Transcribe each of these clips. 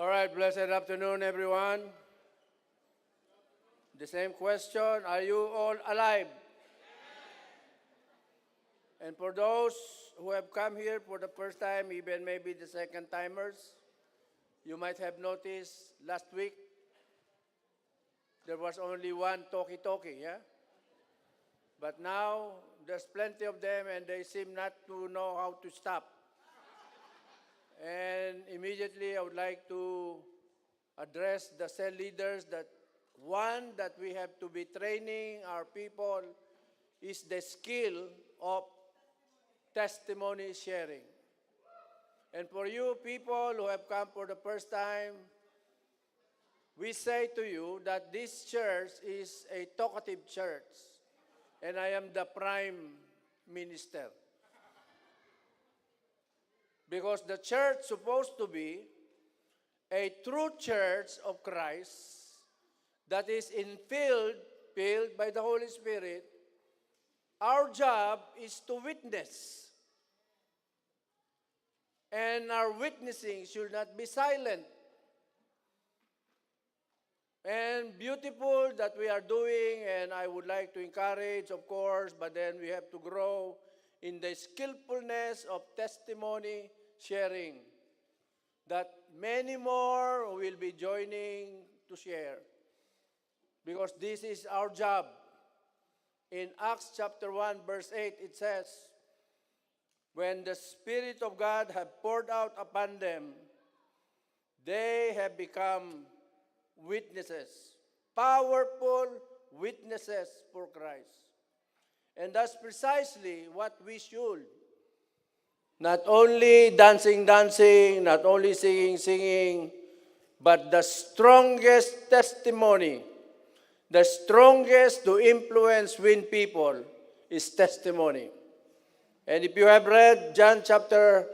All right, blessed afternoon, everyone. The same question, are you all alive? And for those who have come here for the first time, even maybe the second timers, you might have noticed last week there was only one talkie-talkie, yeah? But now there's plenty of them and they seem not to know how to stop. And immediately I would like to address the cell leaders that one, that we have to be training our people is the skill of testimony sharing. And for you people who have come for the first time, we say to you that this church is a talkative church, and I am the prime minister. Because the church is supposed to be a true church of Christ that is filled by the Holy Spirit. Our job is to witness. And our witnessing should not be silent. And beautiful that we are doing, and I would like to encourage, of course, but then we have to grow in the skillfulness of testimony sharing, that many more will be joining to share. Because this is our job. In Acts chapter 1, verse 8, it says, when the Spirit of God had poured out upon them, they have become witnesses, powerful witnesses for Christ. And that's precisely what we should. Not only dancing, not only singing, but the strongest testimony, the strongest to influence, win people, is testimony. And if you have read John chapter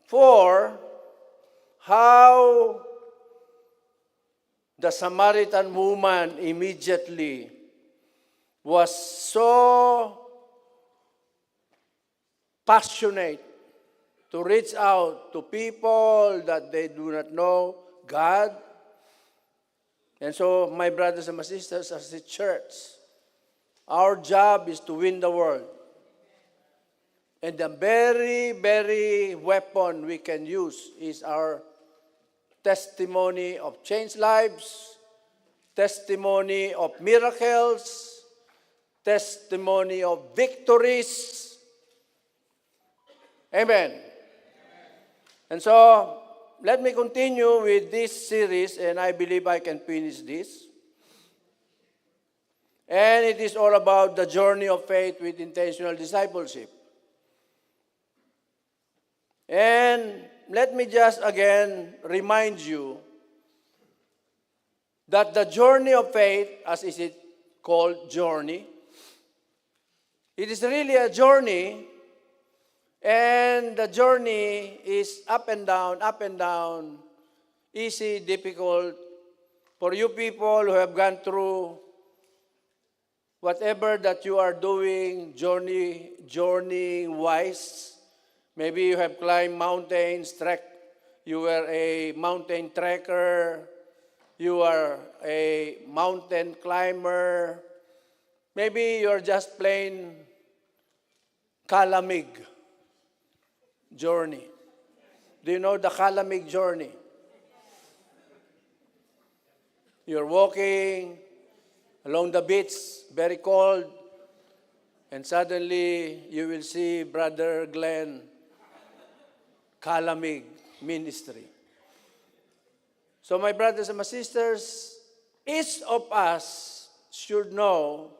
4, how the Samaritan woman immediately was so passionate to reach out to people that they do not know God. And so, my brothers and my sisters, as a church, our job is to win the world. And the very, very weapon we can use is our testimony of changed lives, testimony of miracles, testimony of victories. Amen. And so, let me continue with this series, and I believe I can finish this. And it is all about the journey of faith with intentional discipleship. And let me just again remind you that the journey of faith, as is it called, journey, it is really a journey. And the journey is up and down, easy, difficult. For you people who have gone through whatever that you are doing, journey-wise, maybe you have climbed mountains, you were a mountain trekker, you are a mountain climber, maybe you're just plain kalamig journey. Do you know the Kalamig journey? You're walking along the beach, very cold, and suddenly you will see Brother Glenn, Kalamig ministry. So my brothers and my sisters, each of us should know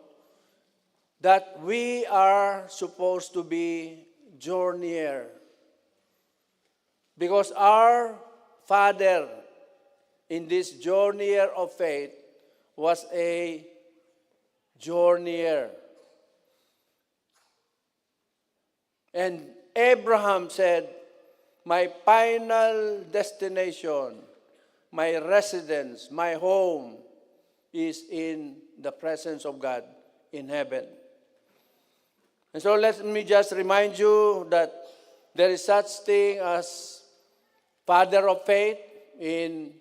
that we are supposed to be journeyer. Because our father in this journeyer of faith was a journeyer. And Abraham said, my final destination, my residence, my home is in the presence of God in heaven. And so let me just remind you that there is such thing as father of faith in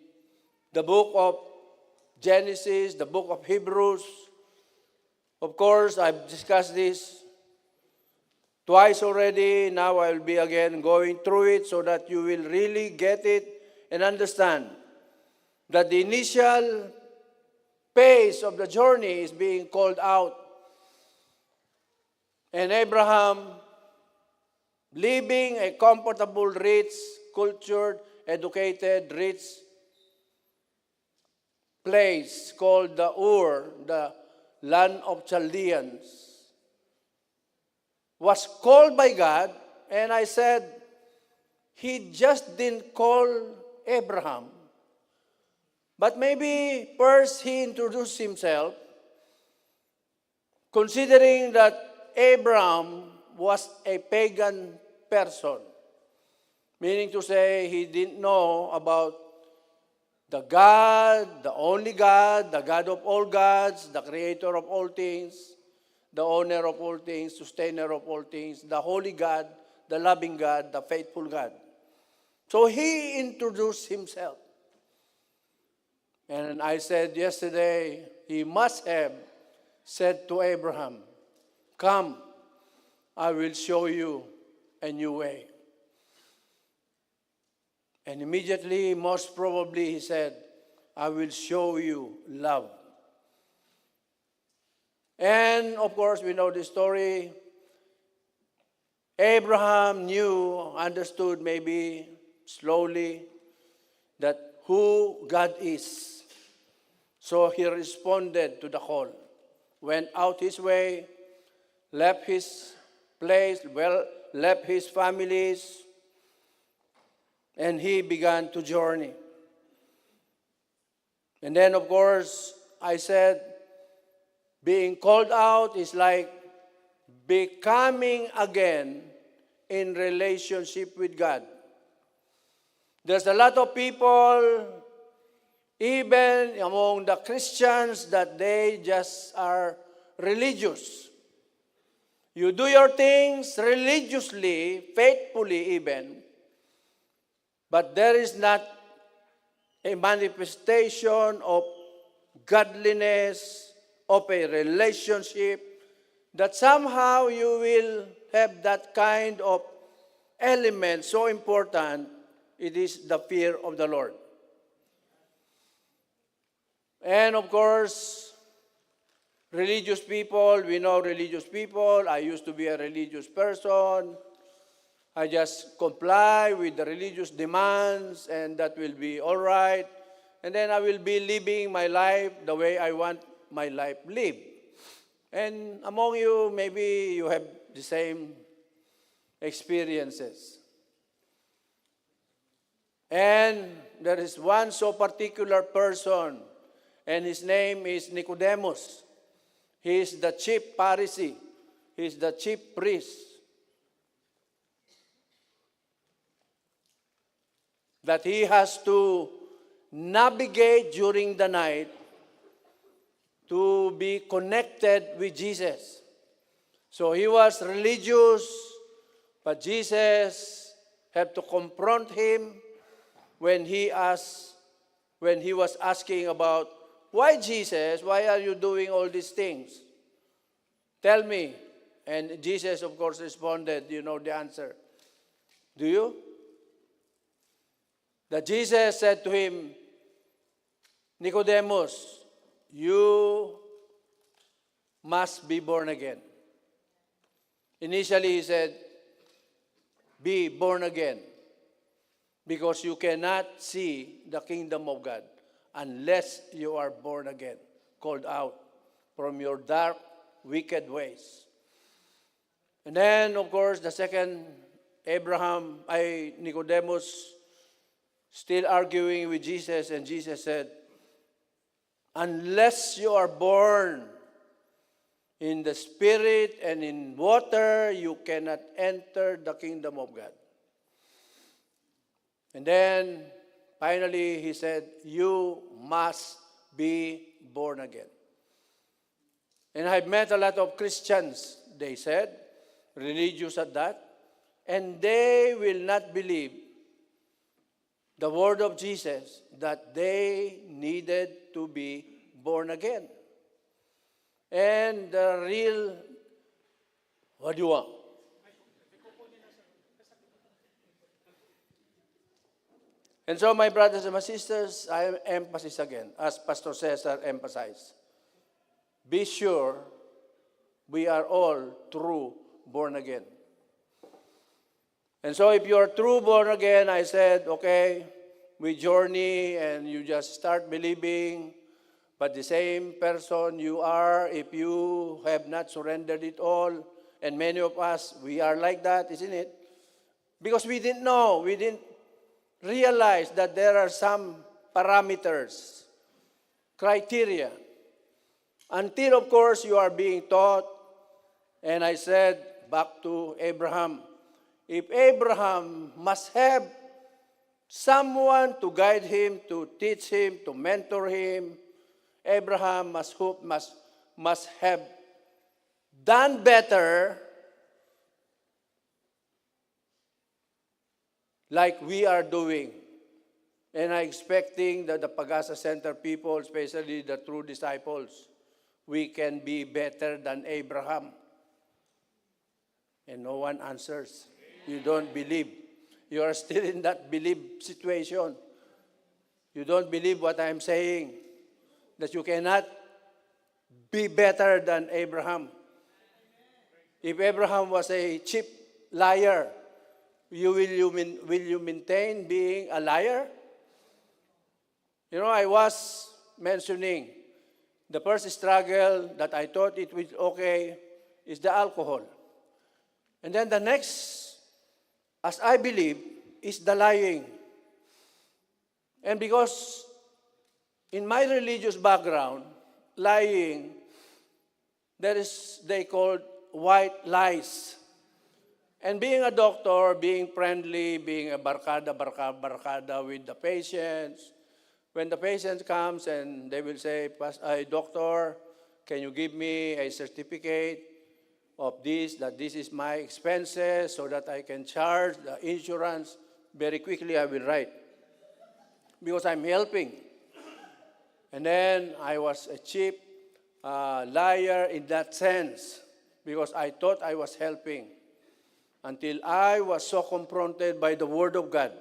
the book of Genesis, the book of Hebrews. Of course, I've discussed this twice already. Now I will be again going through it so that you will really get it and understand that the initial phase of the journey is being called out. And Abraham, living a comfortable, rich, cultured, educated, rich place called the Ur, the land of Chaldeans, was called by God, and I said, he just didn't call Abraham. But maybe first he introduced himself, considering that Abraham was a pagan person, meaning to say he didn't know about the God, the only God, the God of all gods, the creator of all things, the owner of all things, sustainer of all things, the holy God, the loving God, the faithful God. So he introduced himself. And I said yesterday, he must have said to Abraham, "Come, I will show you a new way." And immediately, most probably, he said, "I will show you love." And of course, we know the story. Abraham knew, understood maybe slowly, that who God is. So he responded to the call, went out his way, left his place, left his families, and he began to journey. And then, of course, I said, being called out is like becoming again in relationship with God. There's a lot of people, even among the Christians, that they just are religious. You do your things religiously, faithfully even, but there is not a manifestation of godliness, of a relationship, that somehow you will have that kind of element so important. It is the fear of the Lord. And of course, religious people, we know religious people. I used to be a religious person. I just comply with the religious demands, and that will be all right. And then I will be living my life the way I want my life lived. And among you, maybe you have the same experiences. And there is one so particular person, and his name is Nicodemus. He is the chief Pharisee. He is the chief priest. That he has to navigate during the night to be connected with Jesus. So he was religious, but Jesus had to confront him when he was asking about, "Why, Jesus, why are you doing all these things? Tell me." And Jesus, of course, responded, you know the answer. Do you? That Jesus said to him, "Nicodemus, you must be born again." Initially, he said, "Be born again, because you cannot see the kingdom of God unless you are born again, called out from your dark, wicked ways." And then, of course, the second, Nicodemus, still arguing with Jesus, and Jesus said, "Unless you are born in the Spirit and in water, you cannot enter the kingdom of God." And then, finally, he said, "You must be born again." And I've met a lot of Christians, they said, religious at that, and they will not believe the word of Jesus that they needed to be born again. And the real, what do you want? And so, my brothers and my sisters, I emphasize again, as Pastor Cesar emphasized, be sure we are all true born again. And so if you are true born again, I said, okay, we journey and you just start believing, but the same person you are, if you have not surrendered it all, and many of us, we are like that, isn't it? Because we didn't know, we didn't realize that there are some parameters, criteria, until, of course, you are being taught. And I said, back to Abraham, if Abraham must have someone to guide him, to teach him, to mentor him, Abraham must have done better like we are doing. And I'm expecting that the Pag-asa Center people, especially the true disciples, we can be better than Abraham. And no one answers. You don't believe. You are still in that believe situation. You don't believe what I'm saying, that you cannot be better than Abraham. If Abraham was a cheap liar, will you maintain being a liar? You know, I was mentioning the first struggle that I thought it was okay is the alcohol. And then the next, as I believe, is the lying. And because in my religious background, lying, they call white lies. And being a doctor, being friendly, being a barkada with the patients, when the patient comes and they will say, doctor, can you give me a certificate of this, that this is my expenses so that I can charge the insurance? Very quickly I will write, because I'm helping. And then I was a cheap liar in that sense, because I thought I was helping, until I was so confronted by the Word of God.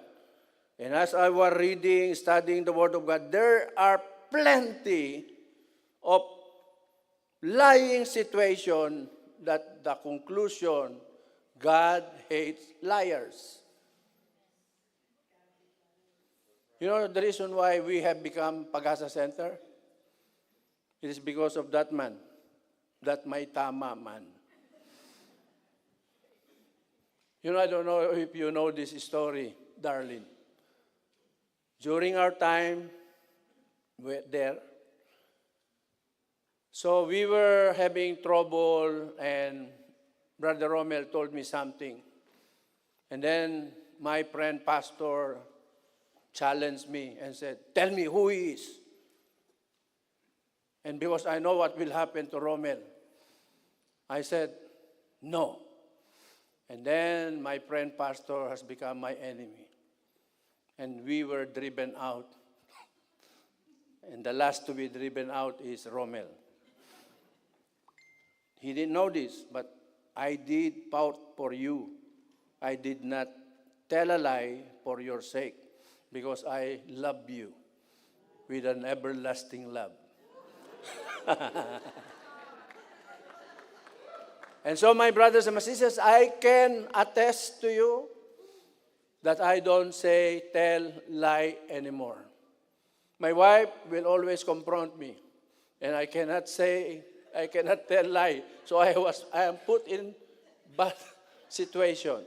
And as I was reading, studying the Word of God, there are plenty of lying situations that the conclusion, God hates liars. You know the reason why we have become Pag-asa Center? It is because of that man, that may tama man. You know, I don't know if you know this story, darling. During our time there, so we were having trouble, and Brother Romel told me something. And then my friend pastor challenged me and said, tell me who he is. And because I know what will happen to Romel, I said, no. And then my friend pastor has become my enemy. And we were driven out. And the last to be driven out is Romel. He didn't know this, but I did pout for you. I did not tell a lie for your sake, because I love you with an everlasting love. And so, my brothers and my sisters, I can attest to you that I don't tell lie anymore. My wife will always confront me, and I cannot tell lie. So I am put in bad situation.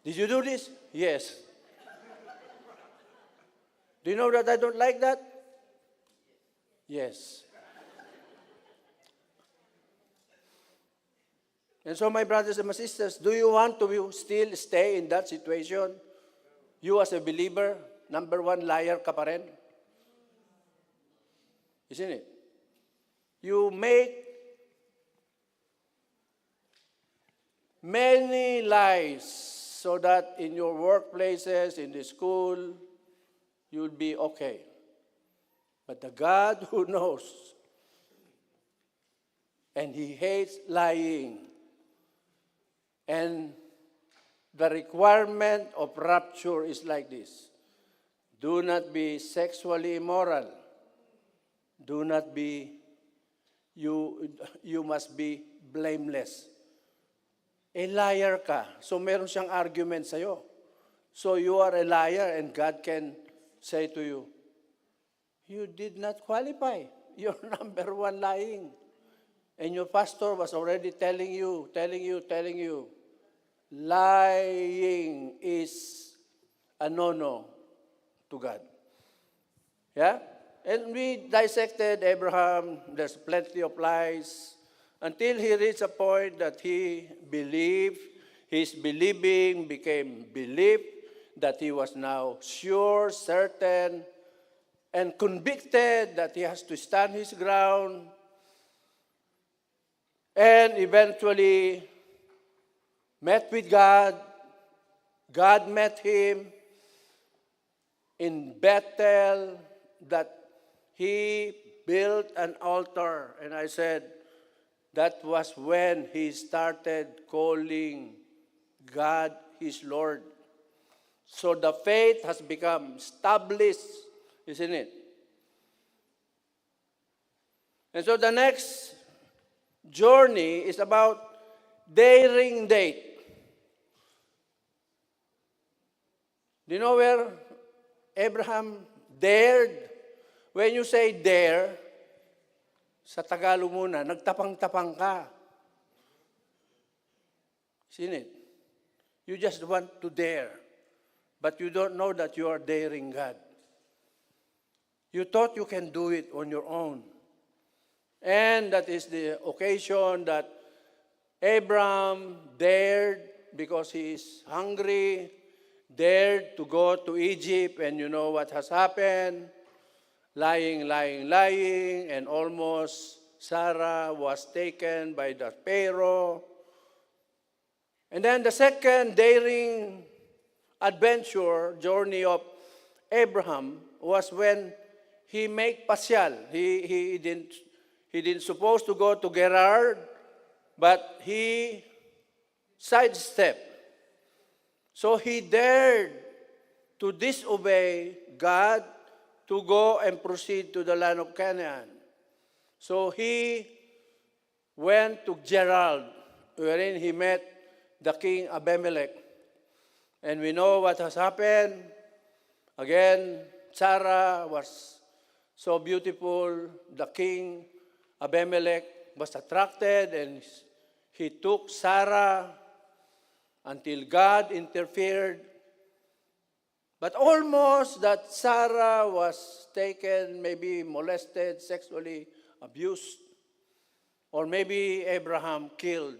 Did you do this? Yes. Do you know that I don't like that? Yes. And so, my brothers and my sisters, do you want to still stay in that situation? You as a believer, number one, liar ka pa rin. Isn't it? You make many lies so that in your workplaces, in the school, you'll be okay. But the God who knows, and He hates lying, and the requirement of rapture is like this. Do not be sexually immoral. Do not be, you must be blameless. A liar ka. So meron siyang argument sa'yo. So you are a liar and God can say to you, you did not qualify. You're number one lying. And your pastor was already telling you, lying is a no-no to God. Yeah? And we dissected Abraham. There's plenty of lies. Until he reached a point that he believed, his believing became belief, that he was now sure, certain, and convicted that he has to stand his ground. And eventually met with God. God met him in Bethel, that he built an altar. And I said, that was when he started calling God his Lord. So the faith has become established, isn't it? And so the next journey is about daring date. Do you know where Abraham dared? When you say dare, sa Tagalog muna, nagtapang-tapang ka. Isn't it? You just want to dare, but you don't know that you are daring God. You thought you can do it on your own. And that is the occasion that Abraham dared, because he is hungry, dared to go to Egypt, and you know what has happened. Lying, and almost Sarah was taken by the Pharaoh. And then the second daring adventure, journey of Abraham, was when he made pasyal. He didn't supposed to go to Gerar, but he sidestepped. So he dared to disobey God to go and proceed to the land of Canaan. So he went to Gerar, wherein he met the king Abimelech. And we know what has happened. Again, Sarah was so beautiful. The king Abimelech was attracted, and he took Sarah until God interfered. But almost that Sarah was taken, maybe molested, sexually abused, or maybe Abraham killed,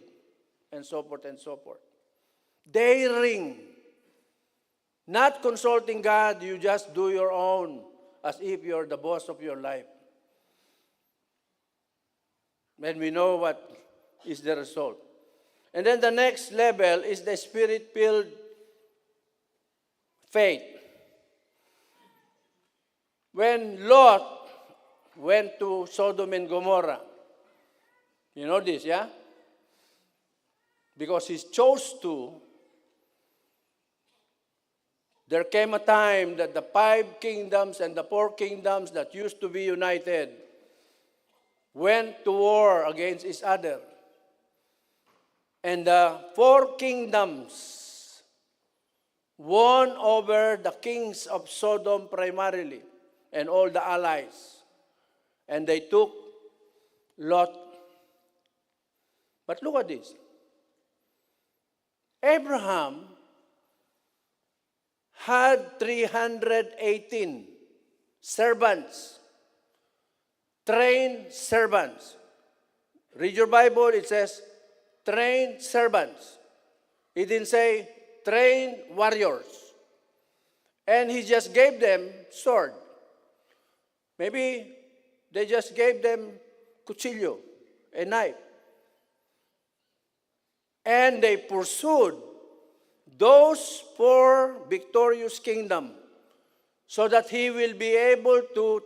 and so forth and so forth. Daring, not consulting God, you just do your own, as if you're the boss of your life. And we know what is the result. And then the next level is the Spirit-filled faith. When Lot went to Sodom and Gomorrah, you know this, yeah? Because he chose to, there came a time that the 5 kingdoms and the 4 kingdoms that used to be united went to war against each other. And the 4 kingdoms won over the kings of Sodom primarily and all the allies. And they took Lot. But look at this. Abraham had 318 servants, trained servants. Read your Bible, it says trained servants. He didn't say trained warriors. And he just gave them sword. Maybe they just gave them cuchillo, a knife. And they pursued those four victorious kingdoms so that he will be able to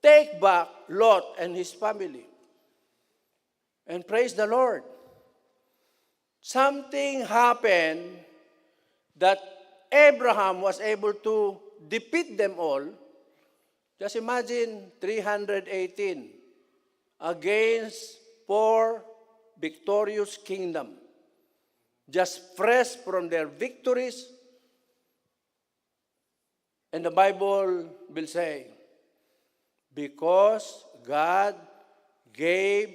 take back Lot and his family. And praise the Lord. Something happened that Abraham was able to defeat them all. Just imagine 318 against four victorious kingdoms, just fresh from their victories. And the Bible will say, because God gave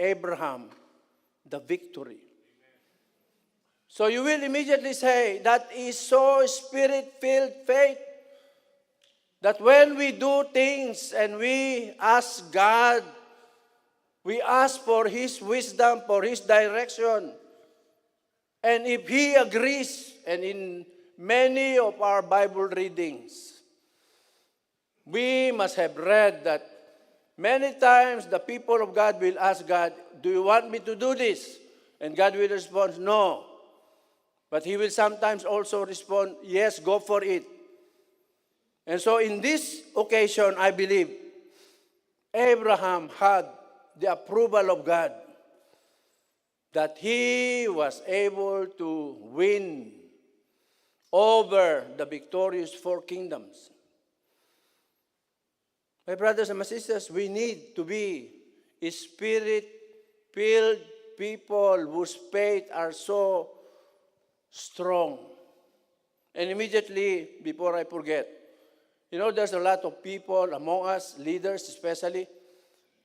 Abraham the victory. So you will immediately say, that is so spirit-filled faith, that when we do things and we ask God, we ask for His wisdom, for His direction. And if He agrees, and in many of our Bible readings, we must have read that many times the people of God will ask God, do you want me to do this? And God will respond, no. But He will sometimes also respond, yes, go for it. And so in this occasion, I believe, Abraham had the approval of God that he was able to win over the victorious four kingdoms. My brothers and my sisters, we need to be spirit-filled people whose faith are so strong. And immediately, before I forget, there's a lot of people among us, leaders especially,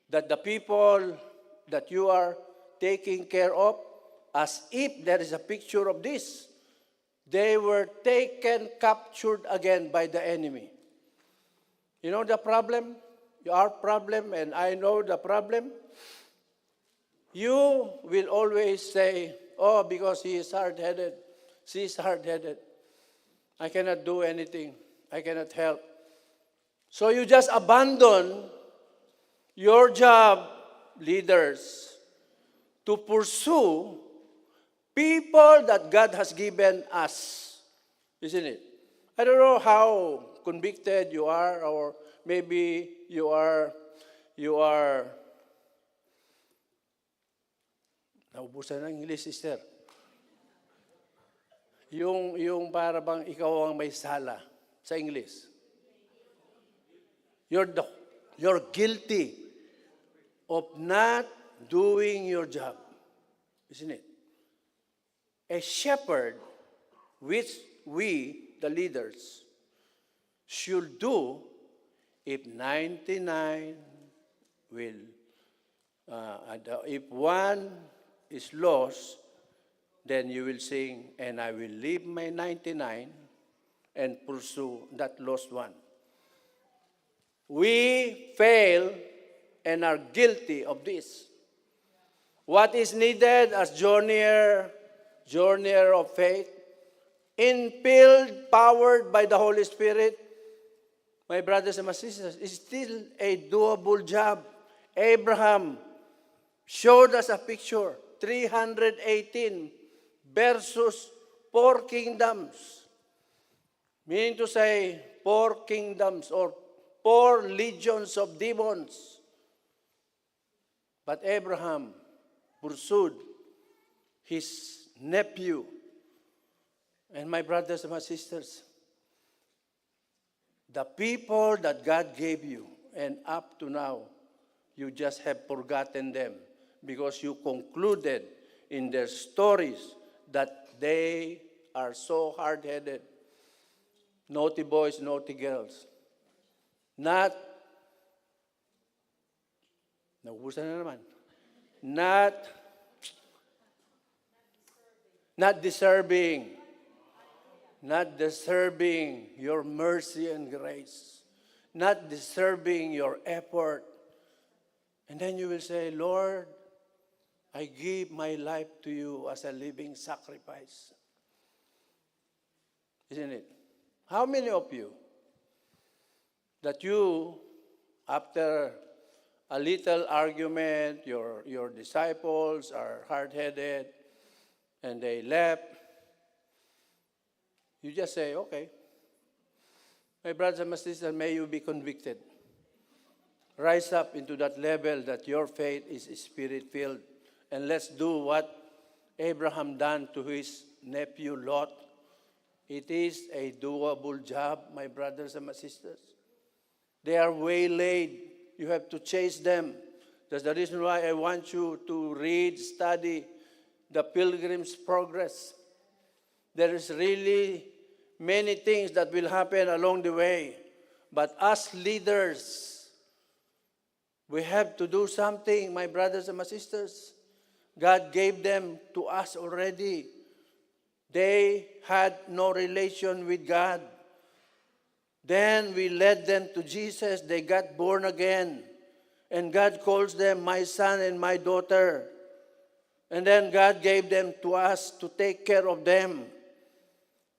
that the people that you are taking care of, as if there is a picture of this, they were captured again by the enemy. You know the problem? Our problem, and I know the problem. You will always say, oh, because he is hard-headed, she is hard-headed. I cannot do anything. I cannot help. So you just abandon your job, leaders, to pursue people that God has given us. Isn't it? I don't know how convicted you are, or maybe you are, naubusan ng English, sister. Yung para bang ikaw ang may sala sa English. You're guilty of not doing your job. Isn't it? A shepherd, which we, the leaders, should do if 99 will, if one is lost, then you will sing, and I will leave my 99 and pursue that lost one. We fail and are guilty of this. What is needed as journeyer of faith, infilled, powered by the Holy Spirit, my brothers and my sisters, is still a doable job. Abraham showed us a picture, 318 versus 4 kingdoms. Meaning to say, 4 kingdoms or 4 legions of demons. But Abraham pursued his nephew. And my brothers and my sisters, the people that God gave you, and up to now, you just have forgotten them because you concluded in their stories that they are so hard-headed, naughty boys, naughty girls. Not deserving your mercy and grace, not deserving your effort. And then you will say, Lord, I give my life to you as a living sacrifice. Isn't it? How many of you that you, after a little argument, your disciples are hard-headed, and they left, You just say, okay. My brothers and my sisters, may you be convicted. Rise up into that level that your faith is spirit-filled. And let's do what Abraham done to his nephew Lot. It is a doable job, my brothers and my sisters. They are waylaid. You have to chase them. That's the reason why I want you to read, study the Pilgrim's Progress. There is really many things that will happen along the way. But as leaders, we have to do something, my brothers and my sisters. God gave them to us already. They had no relation with God. Then we led them to Jesus. They got born again. And God calls them my son and my daughter. And then God gave them to us to take care of them.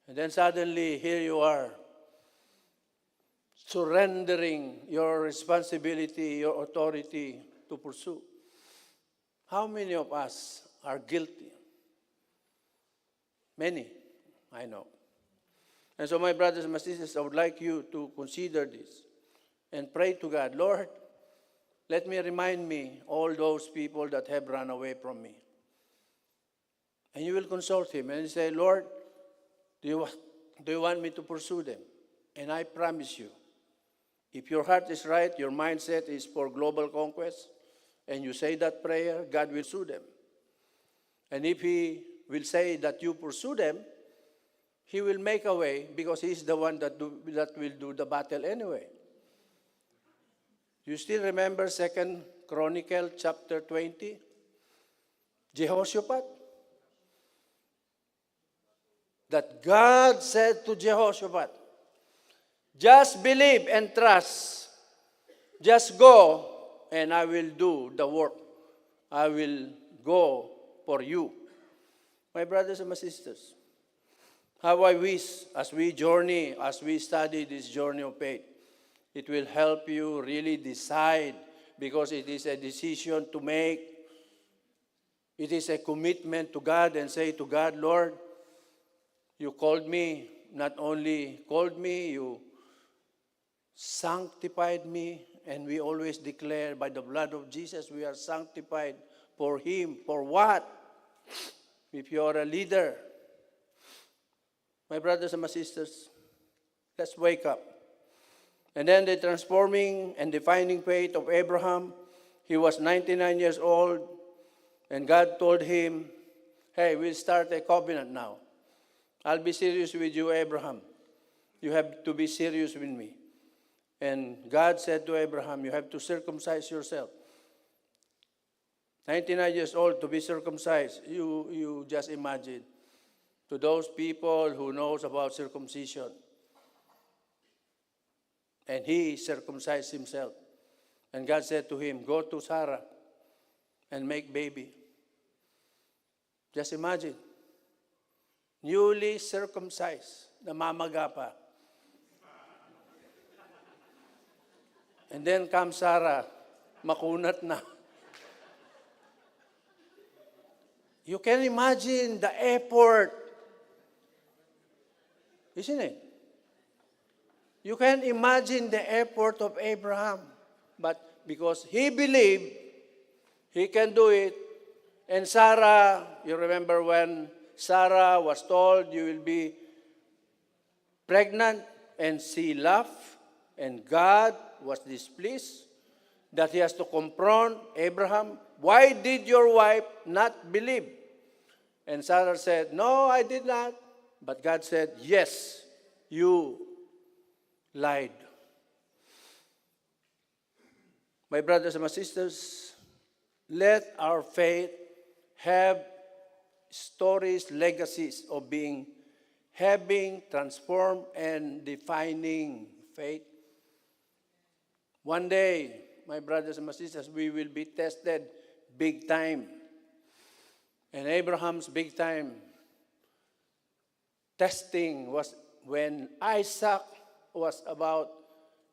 And then suddenly, here you are, surrendering your responsibility, your authority to pursue. How many of us are guilty? Many, I know. And so, my brothers and my sisters, I would like you to consider this and pray to God, Lord, let me remind me all those people that have run away from me. And you will consult him and say, Lord, do you want me to pursue them? And I promise you, if your heart is right, your mindset is for global conquest, and you say that prayer, God will pursue them. And if he will say that you pursue them, he will make a way because he's the one that will do the battle anyway. You still remember 2 Chronicles chapter 20? Jehoshaphat? That God said to Jehoshaphat, just believe and trust. Just go and I will do the work. I will go for you. My brothers and my sisters, how I wish as we journey, as we study this journey of faith, it will help you really decide because it is a decision to make. It is a commitment to God and say to God, Lord, you called me, not only called me, you sanctified me, and we always declare by the blood of Jesus we are sanctified for Him. For what? If you are a leader, my brothers and my sisters, let's wake up. And then the transforming and defining faith of Abraham, he was 99 years old, and God told him, hey, we'll start a covenant now. I'll be serious with you, Abraham. You have to be serious with me. And God said to Abraham, you have to circumcise yourself. 99 years old to be circumcised. You just imagine. To those people who knows about circumcision. And he circumcised himself. And God said to him, go to Sarah and make baby. Just imagine. Newly circumcised, namamaga pa. And then comes Sarah, makunat na. You can imagine the effort, isn't it? You can imagine the effort of Abraham. But because he believed, he can do it. And Sarah, you remember when Sarah was told you will be pregnant, and she laughed, and God was displeased that he has to confront Abraham. Why did your wife not believe? And Sarah said, no, I did not. But God said, yes, you lied. My brothers and my sisters, let our faith have stories, legacies of having transformed and defining faith. One day, my brothers and my sisters, we will be tested big time. And Abraham's big time testing was when Isaac was about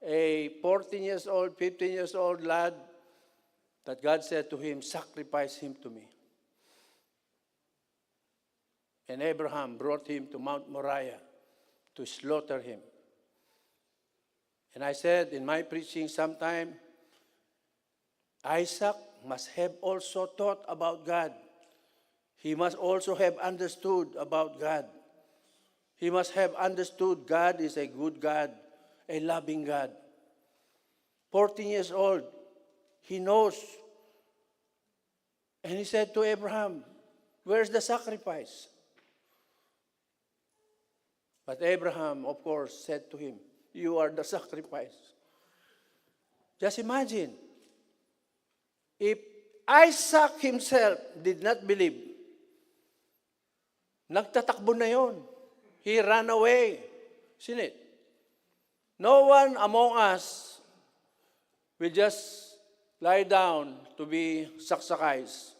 a 14 years old, 15 years old lad, that God said to him, sacrifice him to me. And Abraham brought him to Mount Moriah. to slaughter him. And I said in my preaching sometime, Isaac must have also thought about God. He must also have understood about God. He must have understood God is a good God, a loving God. 14 years old, he knows. And he said to Abraham, where's the sacrifice? But Abraham, of course, said to him, you are the sacrifice. Just imagine, if Isaac himself did not believe, nagtatakbo na yon. He ran away. Isn't it? No one among us will just lie down to be sacrificed.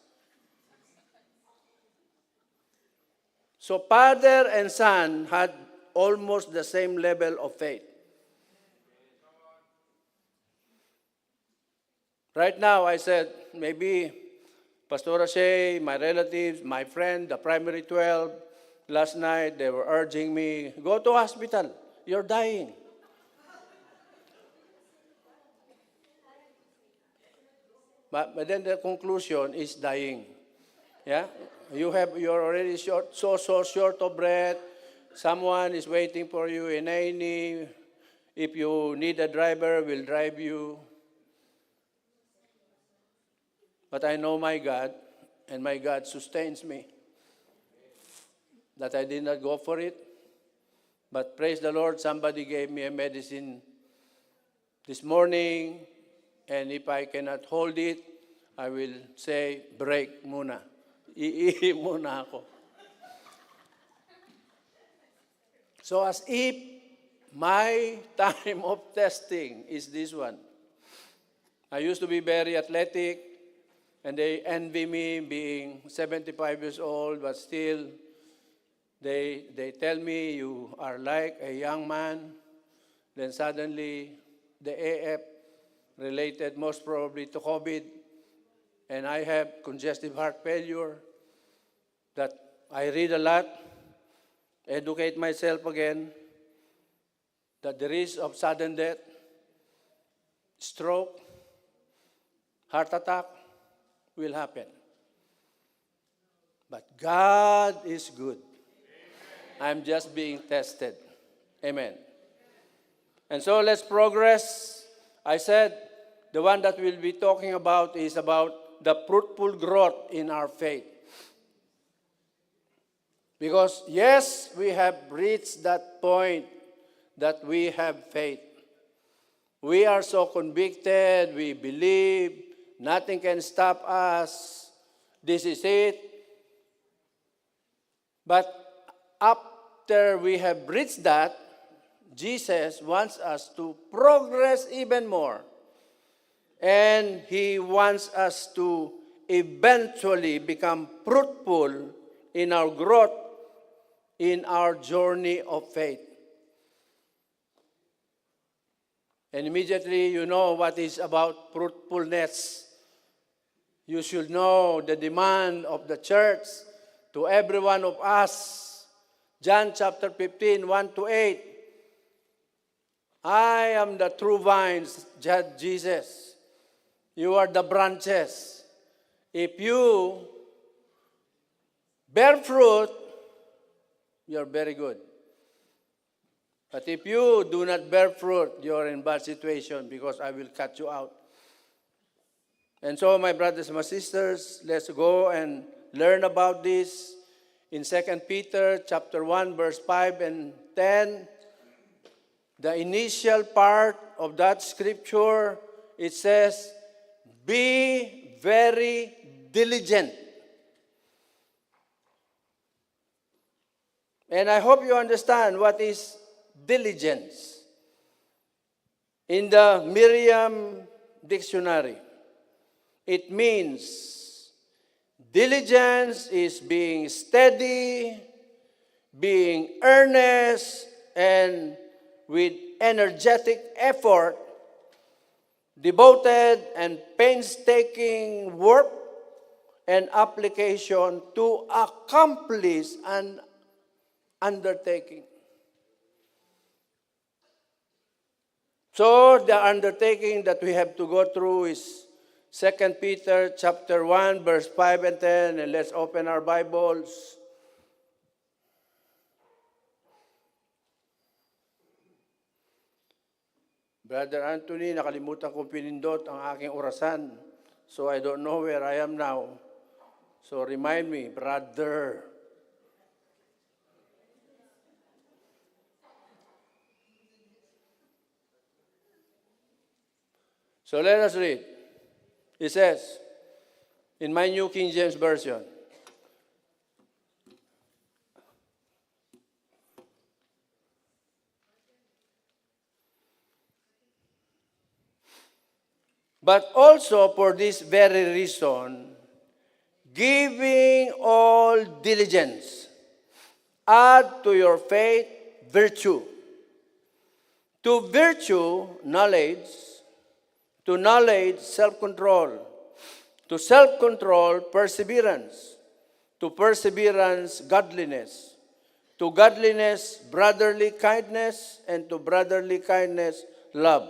So father and son had almost the same level of faith. Right now, I said, maybe Pastor Rashay, my relatives, my friend, the primary 12, last night they were urging me, go to hospital, you're dying. But then the conclusion is dying. Yeah? You're already so short of breath. Someone is waiting for you in A&E. If you need a driver, we'll drive you. But I know my God, and my God sustains me. That I did not go for it. But praise the Lord, somebody gave me a medicine this morning, and if I cannot hold it, I will say, break muna. Iihi muna ako. So as if my time of testing is this one. I used to be very athletic, and they envy me being 75 years old, but still, they tell me you are like a young man. Then suddenly, the AF related most probably to COVID, and I have congestive heart failure, that I read a lot, educate myself again, that the risk of sudden death, stroke, heart attack will happen. But God is good. I'm just being tested. Amen. And so let's progress. I said the one that we'll be talking about is about the fruitful growth in our faith. Because yes, we have reached that point that we have faith. We are so convicted, we believe, nothing can stop us. This is it. But after we have reached that, Jesus wants us to progress even more. And He wants us to eventually become fruitful in our growth, in our journey of faith. And immediately you know what is about fruitfulness. You should know the demand of the church to every one of us. John chapter 15, 1-8. I am the true vine, said Jesus. You are the branches. If you bear fruit, you are very good. But if you do not bear fruit, you are in bad situation because I will cut you out. And so, my brothers and my sisters, let's go and learn about this in 2 Peter chapter 1, verse 5 and 10. The initial part of that scripture, it says, be very diligent. And I hope you understand what is diligence. In the Merriam Dictionary, it means diligence is being steady, being earnest, and with energetic effort, devoted and painstaking work and application to accomplish an undertaking. So the undertaking that we have to go through is 2 Peter chapter 1, verse 5 and 10, and let's open our Bibles. Brother Anthony, nakalimutan kong pinindot ang aking orasan. So I don't know where I am now. So remind me, brother. So let us read. It says, in my New King James Version, but also for this very reason, giving all diligence, add to your faith virtue. To virtue, knowledge. To knowledge, self-control. To self-control, perseverance. To perseverance, godliness. To godliness, brotherly kindness. And to brotherly kindness, love.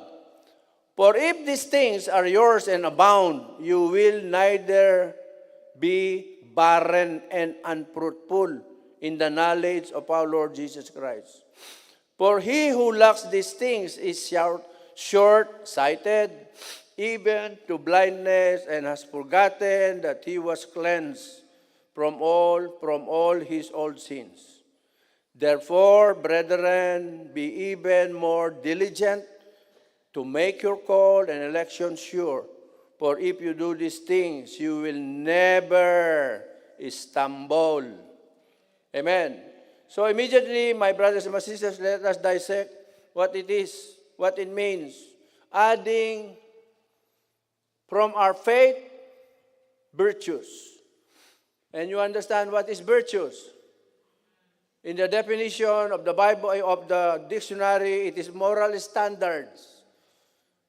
For if these things are yours and abound, you will neither be barren and unfruitful in the knowledge of our Lord Jesus Christ. For he who lacks these things is short-sighted, even to blindness, and has forgotten that he was cleansed from all his old sins. Therefore, brethren, be even more diligent to make your call and election sure. For if you do these things, you will never stumble. Amen. So immediately, my brothers and my sisters, let us dissect what it is, what it means. Adding from our faith, virtues. And you understand what is virtues? In the definition of the Bible, of the dictionary, it is moral standards.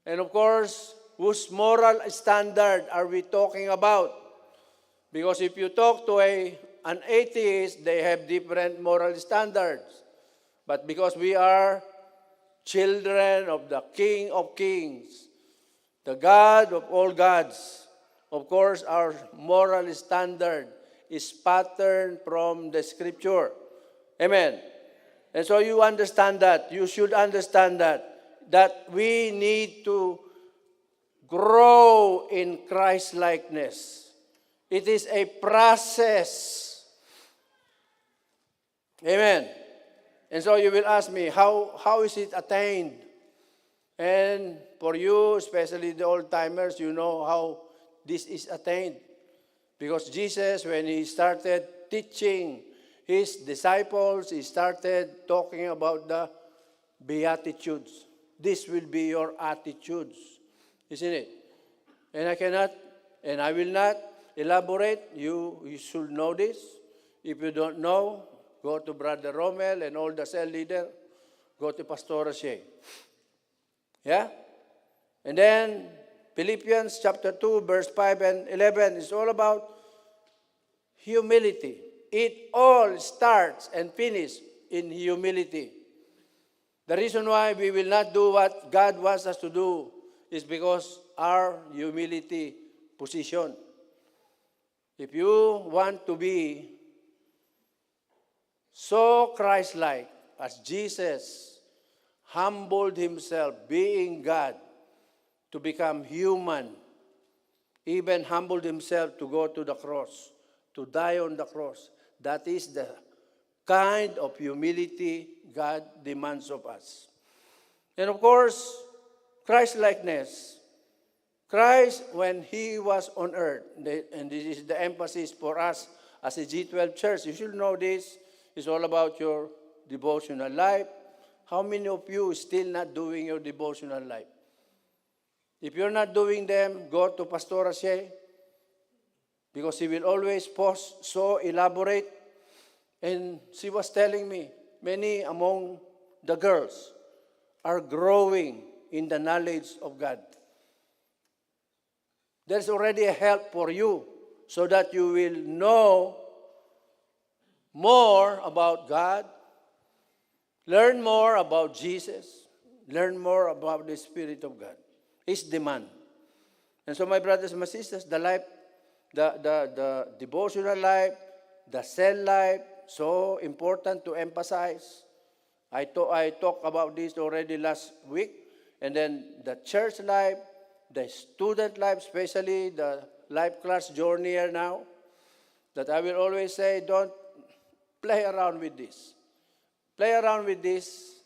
And of course, whose moral standard are we talking about? Because if you talk to an atheist, they have different moral standards. But because we are children of the King of Kings, the God of all gods, of course, our moral standard is patterned from the Scripture. Amen. And so you understand that. You should understand that we need to grow in Christ-likeness. It is a process. Amen. And so you will ask me, how is it attained? And for you, especially the old-timers, you know how this is attained. Because Jesus, when he started teaching his disciples, he started talking about the Beatitudes. This will be your attitudes, isn't it? And I cannot, and I will not elaborate. You should know this. If you don't know, go to Brother Rommel and all the cell leader. Go to Pastor Shea. Yeah? And then, Philippians chapter 2, verse 5 and 11 is all about humility. It all starts and finishes in humility. The reason why we will not do what God wants us to do is because our humility position. If you want to be so Christ-like as Jesus humbled himself, being God, to become human, even humbled himself to go to the cross, to die on the cross. That is the kind of humility God demands of us. And of course, Christ-likeness. Christ, when he was on earth, and this is the emphasis for us as a G12 church, you should know this, it's all about your devotional life. How many of you still not doing your devotional life? If you're not doing them, go to Pastor Shea, because he will always post so elaborate. And she was telling me, many among the girls are growing in the knowledge of God. There's already a help for you so that you will know more about God, learn more about Jesus, learn more about the Spirit of God. His demand. And so, my brothers and my sisters, the devotional life, the cell life, so important to emphasize. I talked about this already last week. And then the church life, the student life, especially the life class journey here now, that I will always say, don't play around with this. Play around with this,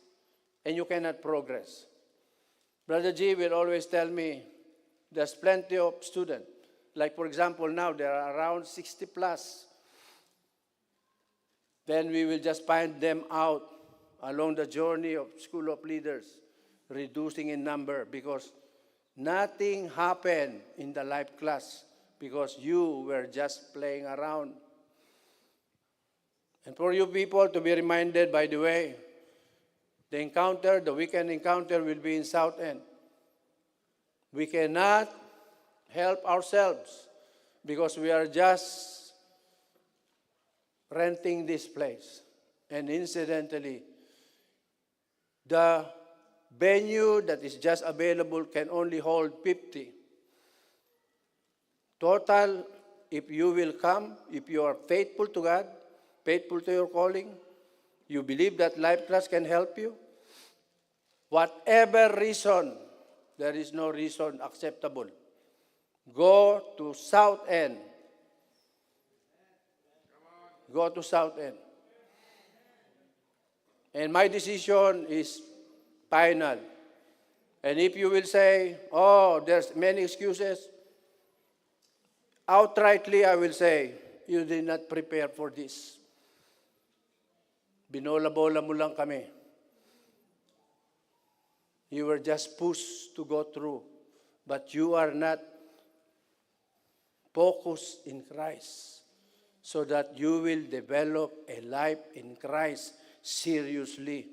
and you cannot progress. Brother G will always tell me, there's plenty of students. Like, for example, now there are around 60 plus. Then we will just find them out along the journey of School of Leaders, reducing in number, because nothing happened in the life class because you were just playing around. And for you people to be reminded, by the way, the weekend encounter will be in South End. We cannot help ourselves because we are just renting this place. And incidentally, the venue that is just available can only hold 50. Total, if you will come, if you are faithful to God, faithful to your calling, you believe that life class can help you, whatever reason, there is no reason acceptable. Go to South End. Go to South End. And my decision is final. And if you will say, oh, there's many excuses, outrightly I will say, you did not prepare for this. Binola-bola mo lang kami. You were just pushed to go through, but you are not focused in Christ so that you will develop a life in Christ seriously.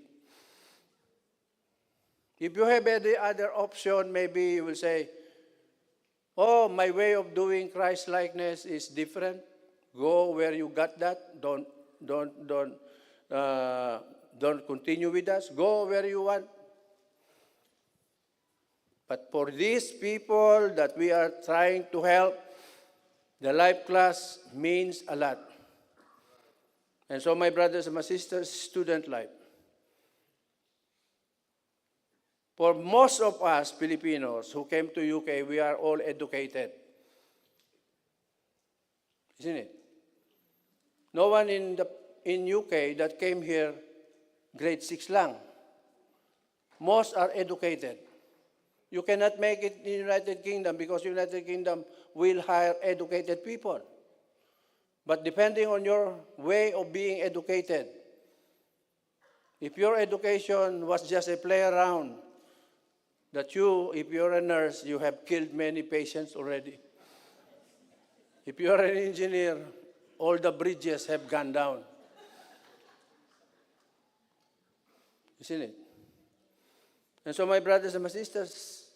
If you have any other option, maybe you will say, oh, my way of doing Christ-likeness is different. Go where you got that. Don't continue with us. Go where you want. But for these people that we are trying to help, the life class means a lot. And so, my brothers and my sisters, student life. For most of us Filipinos who came to UK, we are all educated. Isn't it? No one in UK that came here grade 6 lang. Most are educated. You cannot make it in United Kingdom because United Kingdom will hire educated people. But depending on your way of being educated, if your education was just a play around, that you, if you're a nurse, you have killed many patients already. If you're an engineer, all the bridges have gone down. Isn't it? And so, my brothers and my sisters,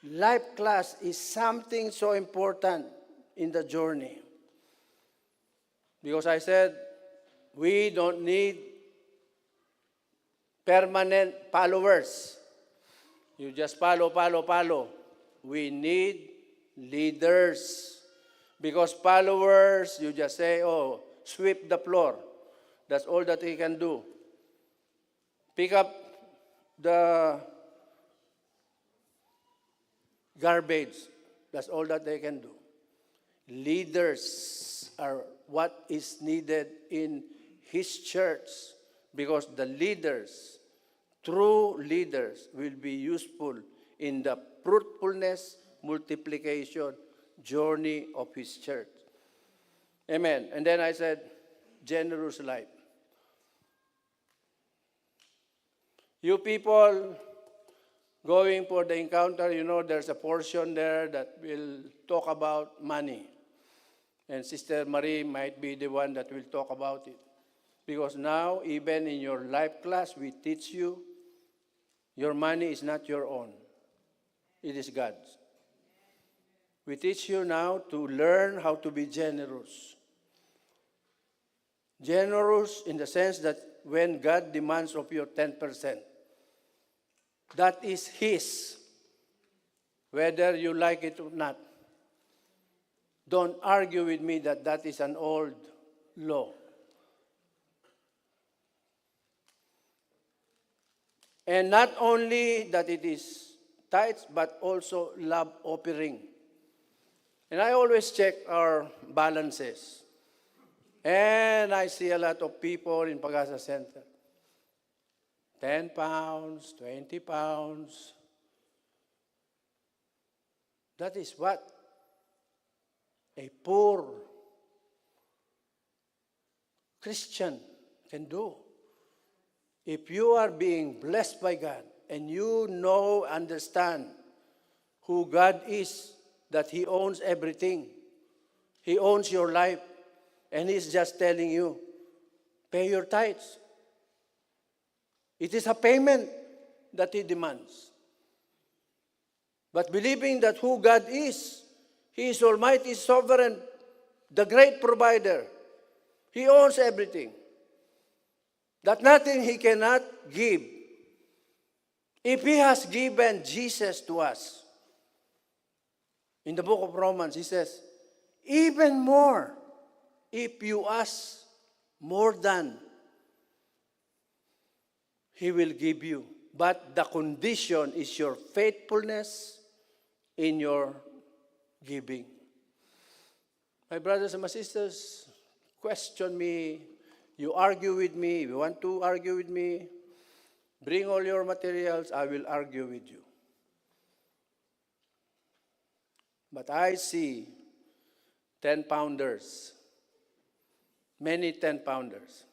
life class is something so important in the journey. Because I said, we don't need permanent followers. You just follow. We need leaders. Because followers, you just say, oh, sweep the floor. That's all that he can do. Pick up the garbage. That's all that they can do. Leaders are what is needed in his church, because the leaders, true leaders, will be useful in the fruitfulness, multiplication, journey of his church. Amen. And then I said, generous life. You people going for the encounter, you know, there's a portion there that will talk about money. And Sister Marie might be the one that will talk about it. Because now, even in your life class, we teach you, your money is not your own. It is God's. We teach you now to learn how to be generous. Generous in the sense that when God demands of you 10%, That is His, whether you like it or not. Don't argue with me that that is an old law. And not only that it is tithes, but also love offering. And I always check our balances. And I see a lot of people in Pag-asa Center. 10 pounds, 20 pounds. That is what a poor Christian can do. If you are being blessed by God and you know, understand who God is, that He owns everything. He owns your life. And He's just telling you, pay your tithes. It is a payment that He demands. But believing that who God is, He is Almighty, Sovereign, the great provider. He owns everything. That nothing He cannot give. If He has given Jesus to us, in the book of Romans, He says, even more, if you ask more than, He will give you. But the condition is your faithfulness in your giving. My brothers and my sisters, question me. You argue with me. If you want to argue with me, bring all your materials. I will argue with you. But I see 10-pounders, many 10-pounders.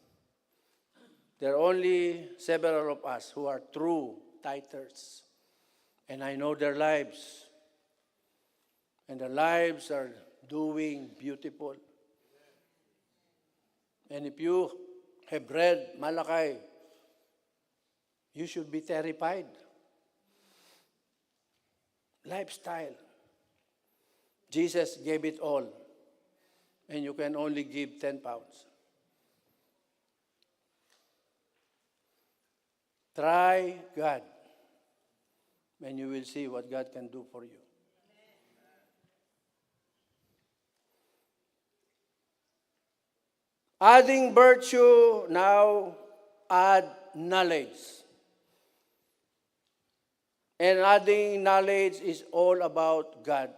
There are only several of us who are true tithers. And I know their lives. And their lives are doing beautiful. And if you have read Malachi, you should be terrified. Lifestyle. Jesus gave it all. And you can only give 10 pounds. Try God, and you will see what God can do for you. Adding virtue, now add knowledge. And adding knowledge is all about God.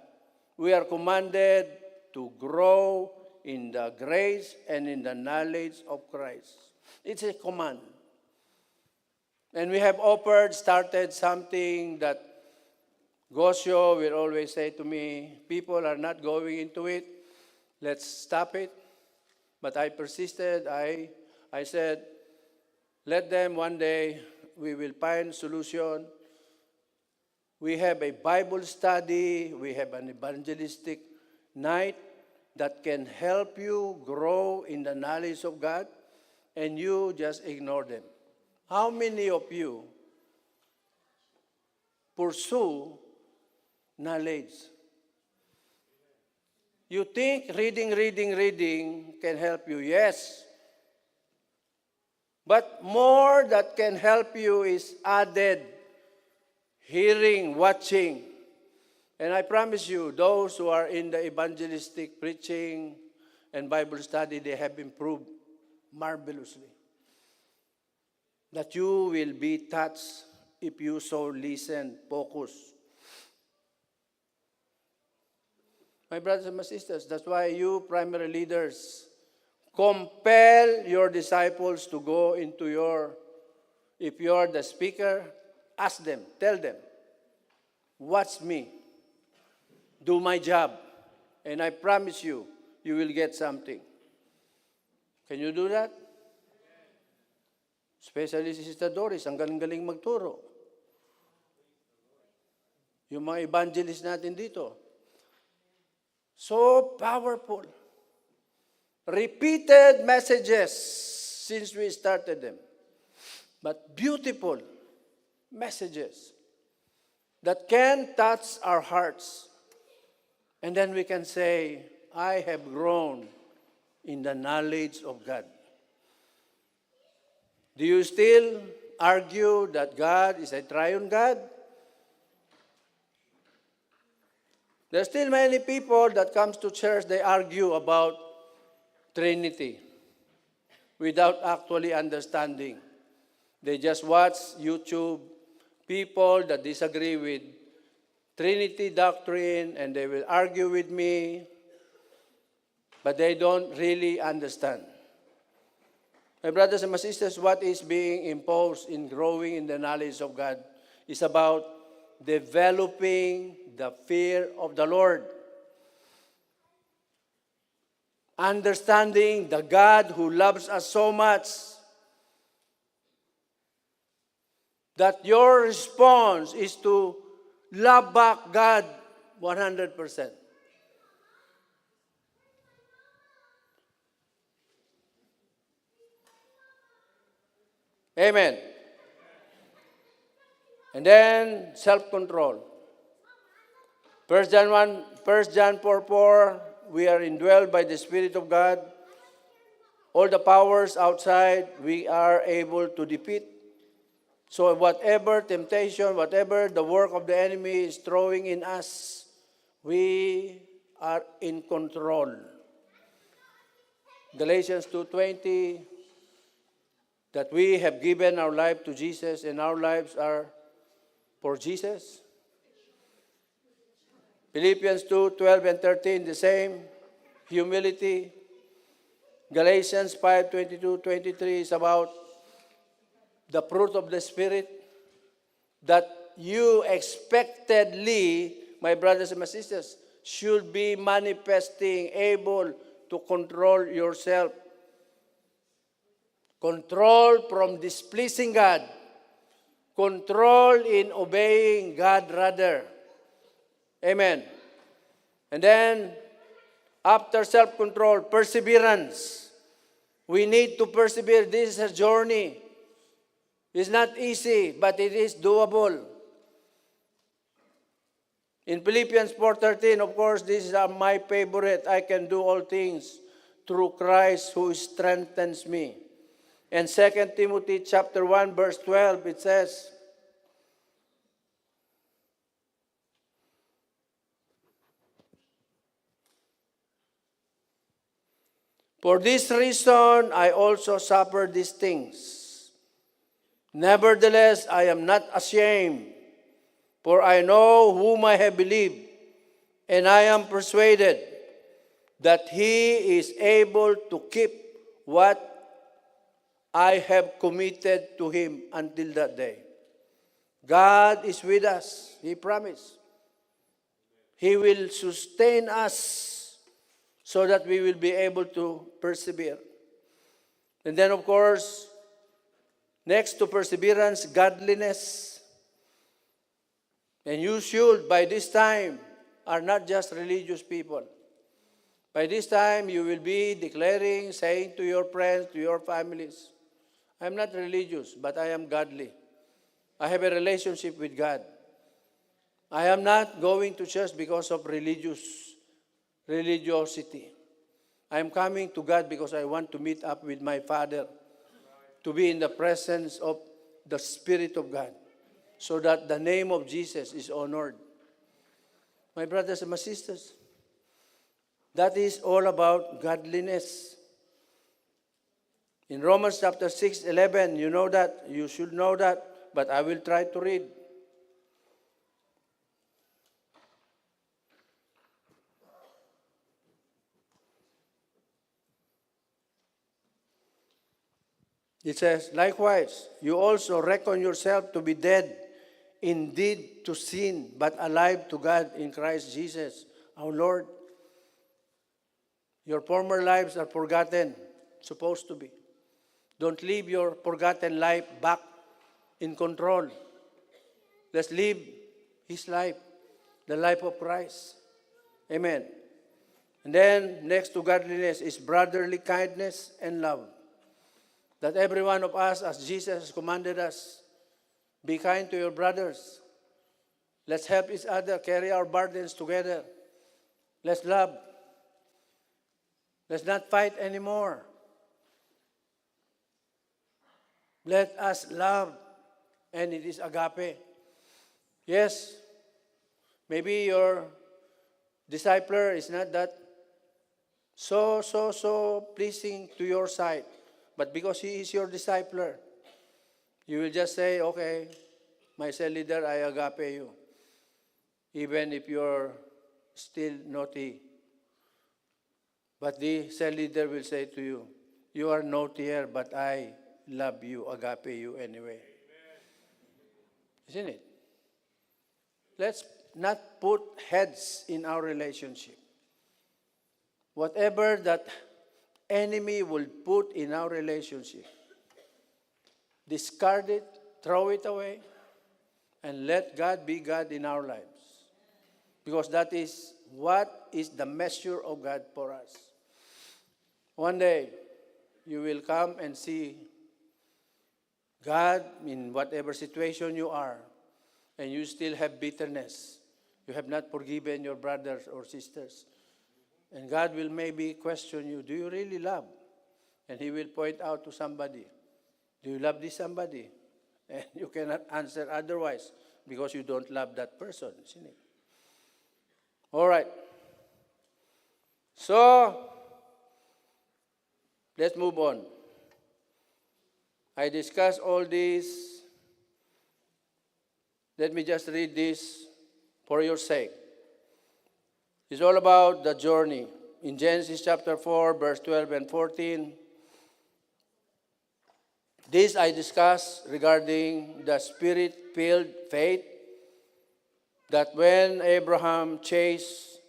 We are commanded to grow in the grace and in the knowledge of Christ. It's a command. And we have started something that Gosyo will always say to me, people are not going into it, let's stop it. But I persisted, I said, let them one day, we will find solution. We have a Bible study, we have an evangelistic night that can help you grow in the knowledge of God, and you just ignore them. How many of you pursue knowledge? You think reading can help you? Yes. But more that can help you is added hearing, watching. And I promise you, those who are in the evangelistic preaching and Bible study, they have improved marvelously. That you will be touched if you so listen, focus. My brothers and my sisters, that's why you primary leaders, compel your disciples to go into if you're the speaker, ask them, tell them, watch me, do my job, and I promise you, you will get something. Can you do that? Especially si Sister Doris, ang galing-galing magturo. Yung mga evangelist natin dito. So powerful. Repeated messages since we started them. But beautiful messages that can touch our hearts. And then we can say, I have grown in the knowledge of God. Do you still argue that God is a triune God. There are still many people that comes to church, they argue about Trinity without actually understanding. They just watch YouTube people that disagree with Trinity doctrine and they will argue with me, but they don't really understand. My brothers and my sisters, what is being imposed in growing in the knowledge of God is about developing the fear of the Lord. Understanding the God who loves us so much that your response is to love back God 100%. Amen. And then self-control. 1 John 4:4, we are indwelled by the Spirit of God. All the powers outside, we are able to defeat. So whatever temptation, whatever the work of the enemy is throwing in us, we are in control. Galatians 2:20, that we have given our life to Jesus and our lives are for Jesus. Philippians 2:12 and 13, the same. Humility. Galatians 5:22-23 is about the fruit of the Spirit that you expectedly, my brothers and my sisters, should be manifesting, able to control yourself. Control from displeasing God. Control in obeying God rather. Amen. And then, after self-control, perseverance. We need to persevere. This is a journey. It's not easy, but it is doable. In Philippians 4:13, of course, this is my favorite. I can do all things through Christ who strengthens me. And 2 Timothy chapter 1, verse 12, it says, for this reason, I also suffer these things. Nevertheless, I am not ashamed, for I know whom I have believed, and I am persuaded that He is able to keep what I have committed to Him until that day. God is with us. He promised. He will sustain us so that we will be able to persevere. And then, of course, next to perseverance, godliness. And you should, by this time, are not just religious people. By this time, you will be declaring, saying to your friends, to your families, I'm not religious, but I am godly. I have a relationship with God. I am not going to church because of religiosity. I am coming to God because I want to meet up with my Father, to be in the presence of the Spirit of God, so that the name of Jesus is honored. My brothers and my sisters, that is all about godliness. In Romans chapter 6:11, you know that, you should know that, but I will try to read. It says, likewise, you also reckon yourself to be dead indeed to sin, but alive to God in Christ Jesus, our Lord. Your former lives are forgotten, supposed to be. Don't leave your forgotten life back in control. Let's live His life, the life of Christ. Amen. And then, next to godliness is brotherly kindness and love. That every one of us, as Jesus has commanded us, be kind to your brothers. Let's help each other carry our burdens together. Let's love. Let's not fight anymore. Let us love and it is agape. Yes, maybe your discipler is not that so pleasing to your sight, but because he is your discipler, you will just say, okay, my cell leader, I agape you, even if you're still naughty. But the cell leader will say to you, you are naughtier, but I love you, agape you anyway. Isn't it? Let's not put heads in our relationship. Whatever that enemy will put in our relationship, discard it, throw it away, and let God be God in our lives. Because that is what is the measure of God for us. One day, you will come and see God in whatever situation you are, and you still have bitterness. You have not forgiven your brothers or sisters. And God will maybe question you, do you really love? And He will point out to somebody, do you love this somebody? And you cannot answer otherwise because you don't love that person, isn't it? All right. So, let's move on. I discussed all this. Let me just read this for your sake. It's all about the journey. In Genesis chapter 4, verse 12 and 14, this I discussed regarding the spirit-filled faith, that when Abraham chased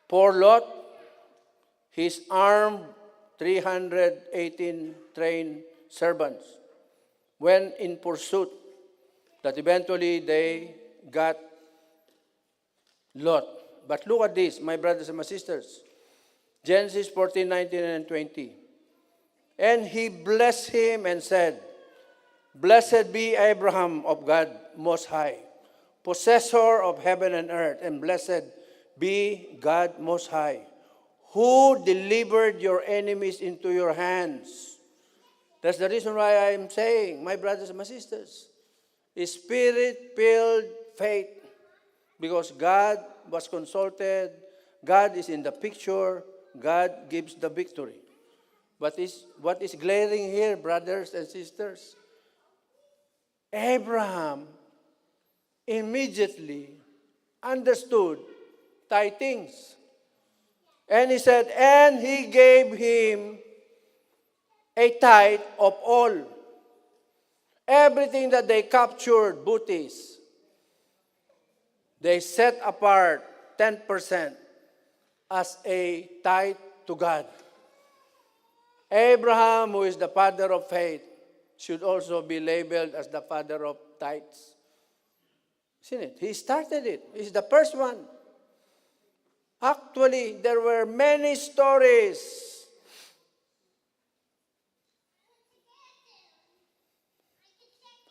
poor Lot, his armed 318 trained servants went in pursuit, that eventually they got Lot. But look at this, my brothers and my sisters. Genesis 14, 19 and 20. And he blessed him and said, Blessed be Abraham of God Most High, possessor of heaven and earth, and blessed be God Most High, who delivered your enemies into your hands. That's the reason why I'm saying, my brothers and my sisters, spirit-filled faith, because God was consulted, God is in the picture, God gives the victory. But what is glaring here, brothers and sisters? Abraham immediately understood tithings. And he said, and he gave him a tithe of all. Everything that they captured, booties, they set apart 10% as a tithe to God. Abraham, who is the father of faith, should also be labeled as the father of tithes. Isn't it? He started it. He's the first one. Actually, there were many stories.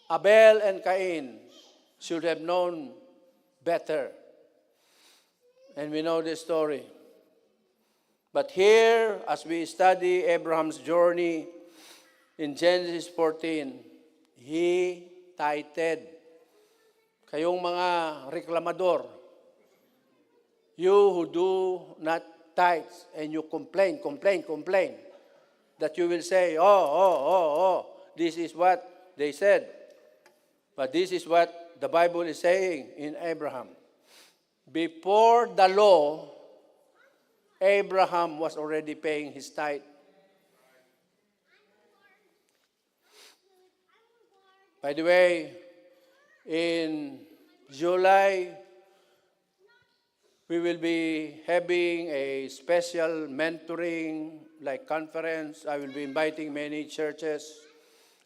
Abel and Cain should have known better. And we know the story. But here, as we study Abraham's journey in Genesis 14, he tithed. Kayong mga reklamador, you who do not tithe and you complain, that you will say, this is what they said. But this is what the Bible is saying in Abraham. Before the law, Abraham was already paying his tithe. By the way, in July, we will be having a special mentoring conference. I will be inviting many churches,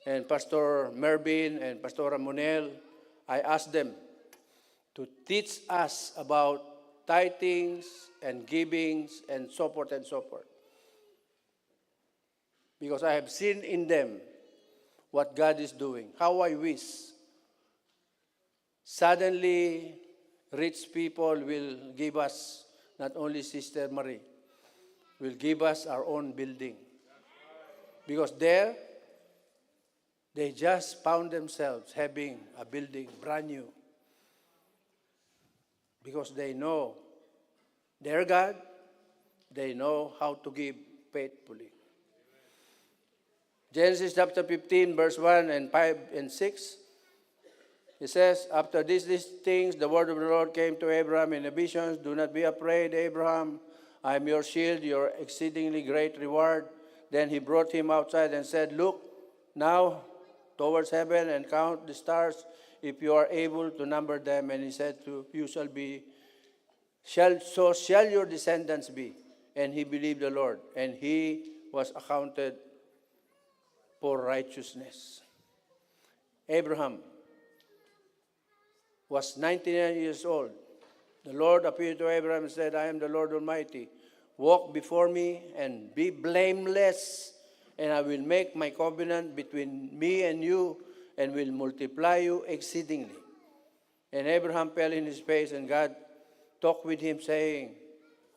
and Pastor Mervin and Pastor Ramonel. I asked them to teach us about tithings and givings and so forth and so forth. Because I have seen in them what God is doing. How I wish suddenly rich people will give us, not only Sister Marie, will give us our own building. Because there, They just found themselves having a building brand new because they know their God, they know how to give faithfully. Genesis chapter 15, verse 1 and 5 and 6. It says, after these things, the word of the Lord came to Abraham in a vision. Do not be afraid, Abraham. I am your shield, your exceedingly great reward. Then he brought him outside and said, look now towards heaven and count the stars, if you are able to number them. And he said to you so shall your descendants be. And he believed the Lord, and he was accounted for righteousness. Abraham was 99 years old. The Lord appeared to Abraham and said, I am the Lord Almighty. Walk before me and be blameless, and I will make my covenant between me and you, and will multiply you exceedingly. And Abraham fell in his face, and God talked with him, saying,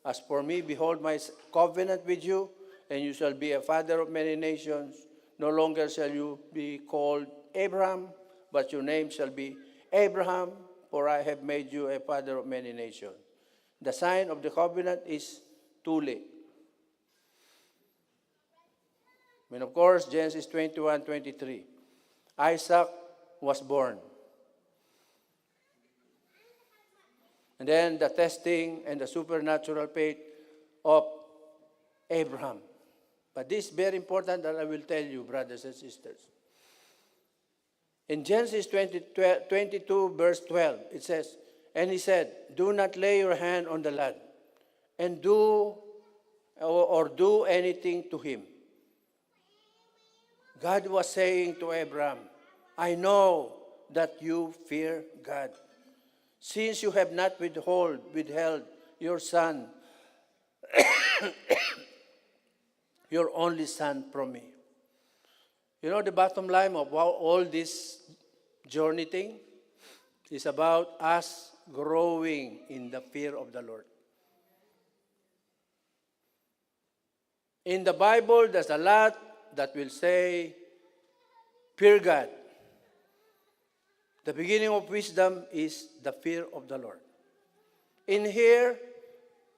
as for me, behold my covenant with you, and you shall be a father of many nations. No longer shall you be called Abraham, but your name shall be Abraham, for I have made you a father of many nations. The sign of the covenant is tule. And of course, Genesis 21:23. Isaac was born. And then the testing and the supernatural faith of Abraham. But this is very important that I will tell you, brothers and sisters. In Genesis 22, verse 12, it says, and he said, do not lay your hand on the lad, and do anything to him. God was saying to Abraham, I know that you fear God, since you have not withheld your son, your only son from me. You know, the bottom line of all this journey thing is about us growing in the fear of the Lord. In the Bible, there's a lot that will say, fear God. The beginning of wisdom is the fear of the Lord. In here,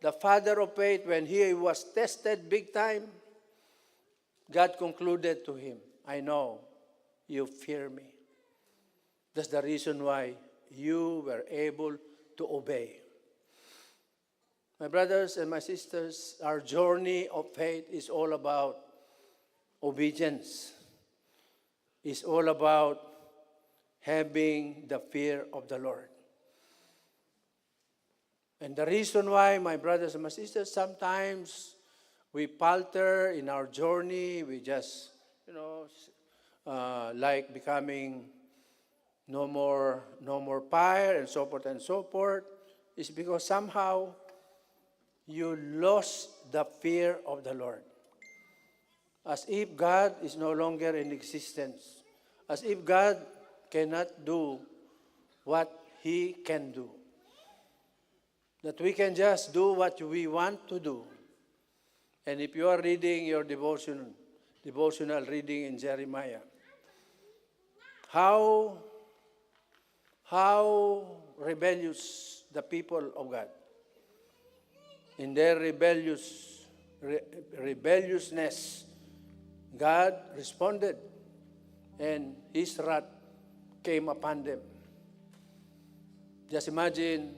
the father of faith, when he was tested big time, God concluded to him, I know you fear me. That's the reason why you were able to obey. My brothers and my sisters, our journey of faith is all about obedience. It's all about having the fear of the Lord. And the reason why, my brothers and my sisters, sometimes we falter in our journey, we just, like becoming no more fire and so forth, is because somehow you lost the fear of the Lord. As if God is no longer in existence. As if God cannot do what He can do. That we can just do what we want to do. And if you are reading your devotional reading in Jeremiah, how rebellious the people of God. In their rebelliousness, God responded, and His wrath came upon them. Just imagine,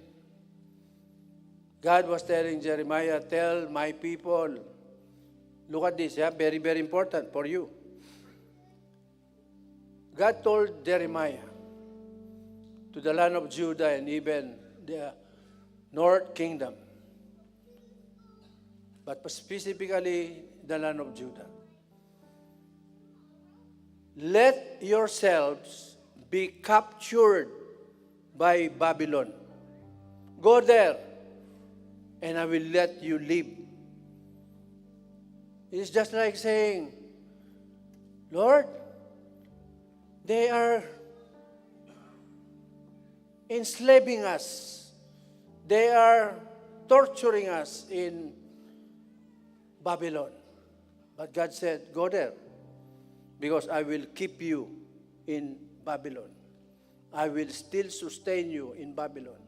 God was telling Jeremiah, tell my people, look at this, very, very important for you. God told Jeremiah to the land of Judah and even the north kingdom, but specifically the land of Judah. Let yourselves be captured by Babylon. Go there, and I will let you live. It's just like saying, Lord, they are enslaving us. They are torturing us in Babylon. But God said, go there, because I will keep you in Babylon. I will still sustain you in Babylon.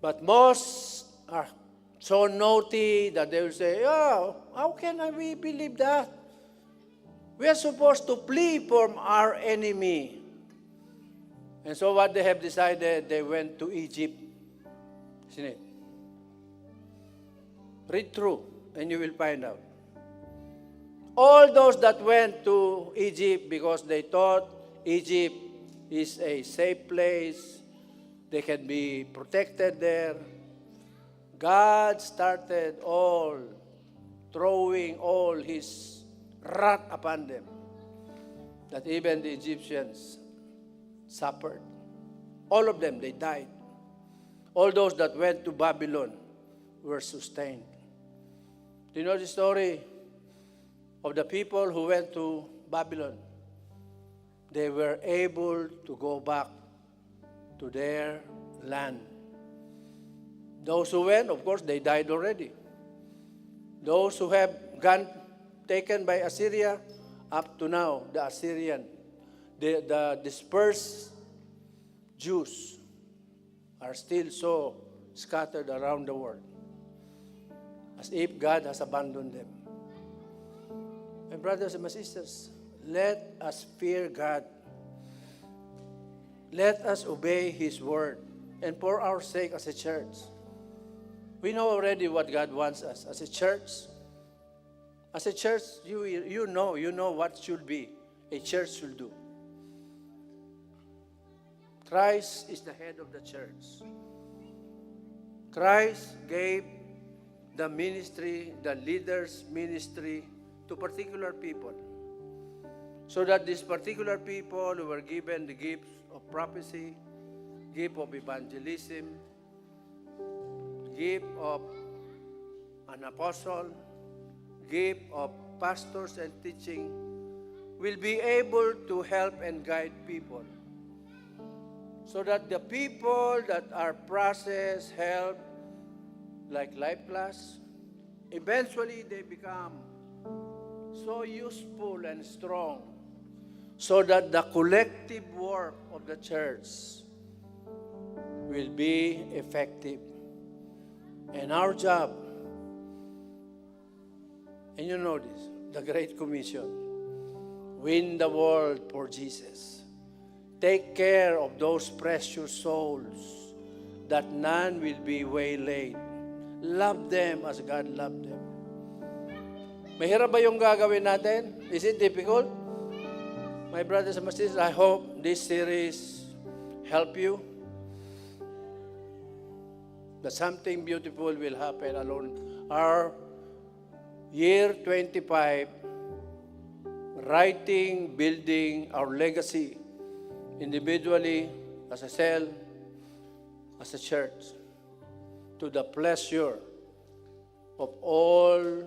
But most are so naughty that they will say, oh, how can we believe that? We are supposed to flee from our enemy. And so what they have decided, they went to Egypt. Isn't it? Read through and you will find out. All those that went to Egypt because they thought Egypt is a safe place, they can be protected there. God started throwing all his wrath upon them, that even the Egyptians suffered. All of them, they died. All those that went to Babylon were sustained. Do you know the story of the people who went to Babylon? They were able to go back to their land. Those who went, of course, they died already. Those who have gone taken by Assyria, up to now, the Assyrian, the dispersed Jews are still so scattered around the world, as if God has abandoned them. My brothers and my sisters, let us fear God. Let us obey His word. And for our sake as a church, we know already what God wants us as a church. As a church, you know what should be a church should do. Christ is the head of the church. Christ gave the ministry, the leaders' ministry to particular people, so that these particular people who were given the gifts of prophecy, gift of evangelism, gift of an apostle, gift of pastors and teaching, will be able to help and guide people, so that the people that are processed, helped, like Life Plus, eventually they become so useful and strong, so that the collective work of the church will be effective. And our job, and you know this, the Great Commission, win the world for Jesus. Take care of those precious souls, that none will be waylaid. Love them as God loved them. Mahirap ba yung gagawin natin? Is it difficult? My brothers and my sisters, I hope this series help you, that something beautiful will happen along our year 25, writing, building our legacy, individually, as a cell, as a church, to the pleasure of all,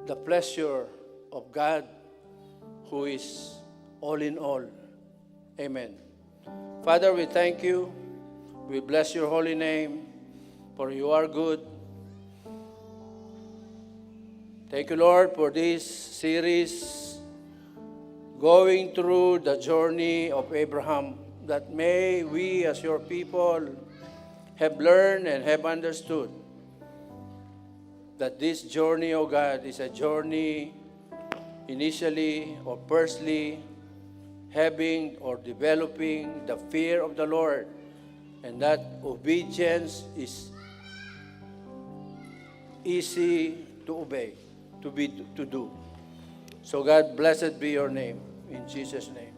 the pleasure of God, who is all in all. Amen. Father, we thank you. We bless your holy name, for you are good. Thank you, Lord, for this series, going through the journey of Abraham, that may we as your people have learned and have understood that this journey, O God, is a journey initially or firstly having or developing the fear of the Lord, and that obedience is easy to obey, to do. So God, blessed be your name, in Jesus' name.